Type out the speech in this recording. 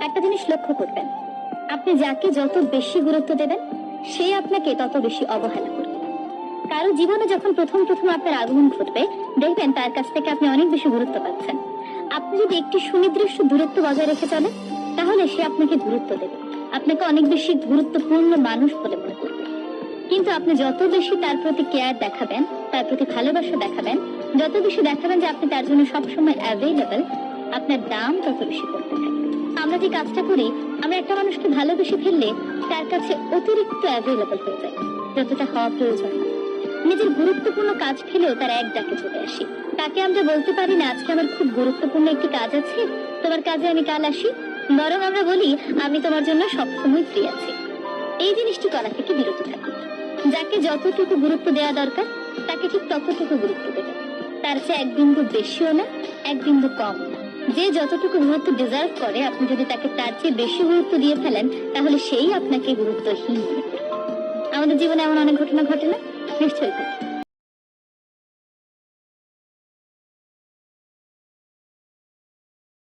একটা জিনিস লক্ষ্য করবেন, আপনি যাকে যত বেশি গুরুত্ব দেবেন সে আপনাকে তত বেশি অবহেলা করবে। কারো জীবনে যখন প্রথম প্রথম আপনার আগমন ঘটবে, দেখবেন তার কাছ থেকে আপনি অনেক বেশি গুরুত্ব পাচ্ছেন। আপনি যদি একটি সুনির্দিষ্ট দূরত্ব বজায় রেখে চলেন, তাহলে সে আপনাকে গুরুত্ব দেবে, আপনাকে অনেক বেশি গুরুত্বপূর্ণ মানুষ বলে মনে করবে। কিন্তু আপনি যত বেশি তার প্রতি কেয়ার দেখাবেন, তার প্রতি ভালোবাসা দেখাবেন, যত বেশি দেখাবেন যে আপনি তার জন্য সবসময় অ্যাভেলেবল, আপনার দাম তত বেশি করতে থাকবে। আমরা যে কাজটা করি, আমরা একটা মানুষকে ভালোবেসে ফেললে তার কাছে অতিরিক্ত অ্যাভেলেবল হয়ে যায়, যতটা হওয়া প্রয়োজন। নিজের গুরুত্বপূর্ণ কাজ ফেলেও তার এক ডাকে চলে আসি। তাকে আমরা বলতে পারি না আজকে আমার খুব গুরুত্বপূর্ণ একটি কাজ আছে, তোমার কাজে আমি কাল আসি। বরং আমরা বলি আমি তোমার জন্য সবসময় ফ্রি আছি। এই জিনিসটি করা থেকে বিরত থাকি। যাকে যতটুকু গুরুত্ব দেওয়া দরকার তাকে ঠিক ততটুকু গুরুত্ব দেবে, তার চেয়ে এক বিন্দু বেশিও না, এক বিন্দু কম না। যে যতটুকু গুরুত্ব ডিজার্ভ করে, আপনি যদি তাকে তার চেয়ে বেশি গুরুত্ব দিয়ে ফেলেন, তাহলে সেই আপনাকে গুরুত্বহীন মনে করবে। আমাদের জীবনে এমন অনেক ঘটনা ঘটে না? নিশ্চয়ই ঘটে।